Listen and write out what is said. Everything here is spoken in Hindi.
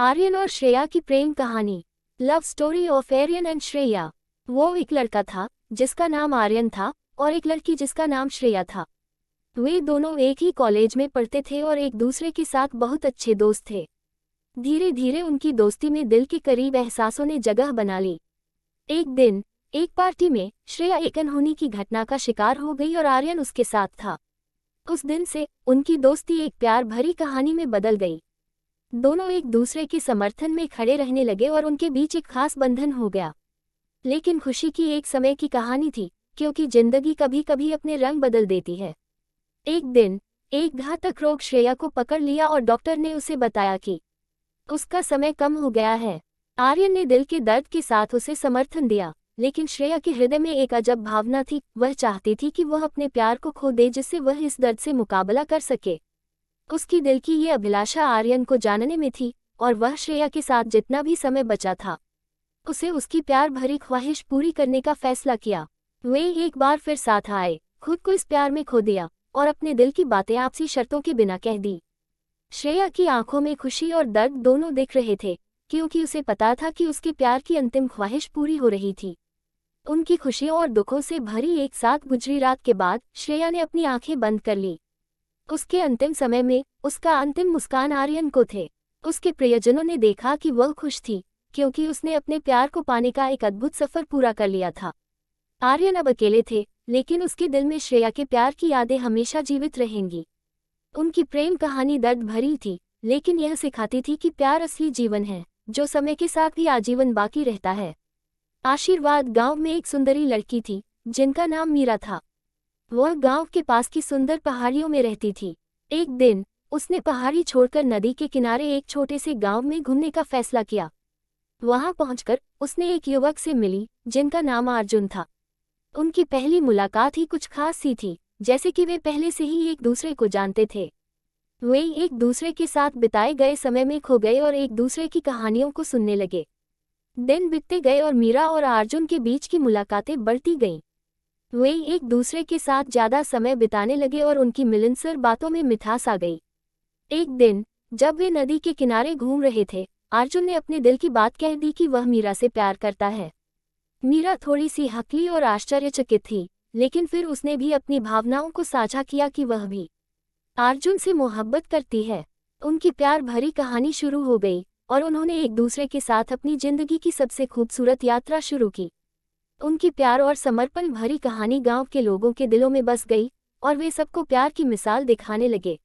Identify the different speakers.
Speaker 1: आर्यन और श्रेया की प्रेम कहानी। Love story of Aryan and Shreya. वो एक लड़का था जिसका नाम आर्यन था और एक लड़की जिसका नाम श्रेया था। वे दोनों एक ही कॉलेज में पढ़ते थे और एक दूसरे के साथ बहुत अच्छे दोस्त थे। धीरे धीरे उनकी दोस्ती में दिल के करीब एहसासों ने जगह बना ली। एक दिन एक पार्टी में श्रेया एक अनहोनी की घटना का शिकार हो गई और आर्यन उसके साथ था। उस दिन से उनकी दोस्ती एक प्यार भरी कहानी में बदल गई। दोनों एक दूसरे के समर्थन में खड़े रहने लगे और उनके बीच एक खास बंधन हो गया। लेकिन खुशी की एक समय की कहानी थी, क्योंकि जिंदगी कभी कभी अपने रंग बदल देती है। एक दिन एक घातक रोग श्रेया को पकड़ लिया और डॉक्टर ने उसे बताया कि उसका समय कम हो गया है। आर्यन ने दिल के दर्द के साथ उसे समर्थन दिया, लेकिन श्रेया के हृदय में एक अजब भावना थी। वह चाहती थी कि वह अपने प्यार को खो दे, जिससे वह इस दर्द से मुकाबला कर सके। उसकी दिल की ये अभिलाषा आर्यन को जानने में थी, और वह श्रेया के साथ जितना भी समय बचा था उसे उसकी प्यार भरी ख्वाहिश पूरी करने का फैसला किया। वे एक बार फिर साथ आए, खुद को इस प्यार में खो दिया और अपने दिल की बातें आपसी शर्तों के बिना कह दी। श्रेया की आंखों में खुशी और दर्द दोनों दिख रहे थे, क्योंकि उसे पता था कि उसके प्यार की अंतिम ख्वाहिश पूरी हो रही थी। उनकी खुशियों और दुखों से भरी एक साथ गुजरी रात के बाद श्रेया ने अपनी आंखें बंद कर ली। उसके अंतिम समय में उसका अंतिम मुस्कान आर्यन को थे। उसके प्रियजनों ने देखा कि वह खुश थी, क्योंकि उसने अपने प्यार को पाने का एक अद्भुत सफर पूरा कर लिया था। आर्यन अब अकेले थे, लेकिन उसके दिल में श्रेया के प्यार की यादें हमेशा जीवित रहेंगी। उनकी प्रेम कहानी दर्द भरी थी, लेकिन यह सिखाती थी कि प्यार असली जीवन है, जो समय के साथ भी आजीवन बाकी रहता है। आशीर्वाद गांव में एक सुंदरी लड़की थी जिनका नाम मीरा था। वह गांव के पास की सुंदर पहाड़ियों में रहती थी। एक दिन उसने पहाड़ी छोड़कर नदी के किनारे एक छोटे से गांव में घूमने का फैसला किया। वहां पहुंचकर उसने एक युवक से मिली जिनका नाम अर्जुन था। उनकी पहली मुलाकात ही कुछ खास सी थी, जैसे कि वे पहले से ही एक दूसरे को जानते थे। वे एक दूसरे के साथ बिताए गए समय में खो गए और एक दूसरे की कहानियों को सुनने लगे। दिन बीतते गए और मीरा और अर्जुन के बीच की मुलाकातें बढ़ती गईं। वे एक दूसरे के साथ ज्यादा समय बिताने लगे और उनकी मिलनसार बातों में मिठास आ गई। एक दिन जब वे नदी के किनारे घूम रहे थे, अर्जुन ने अपने दिल की बात कह दी कि वह मीरा से प्यार करता है। मीरा थोड़ी सी हकली और आश्चर्यचकित थी, लेकिन फिर उसने भी अपनी भावनाओं को साझा किया कि वह भी अर्जुन से मोहब्बत करती है। उनकी प्यार भरी कहानी शुरू हो गई और उन्होंने एक दूसरे के साथ अपनी जिंदगी की सबसे खूबसूरत यात्रा शुरू की। उनकी प्यार और समर्पण भरी कहानी गांव के लोगों के दिलों में बस गई और वे सबको प्यार की मिसाल दिखाने लगे।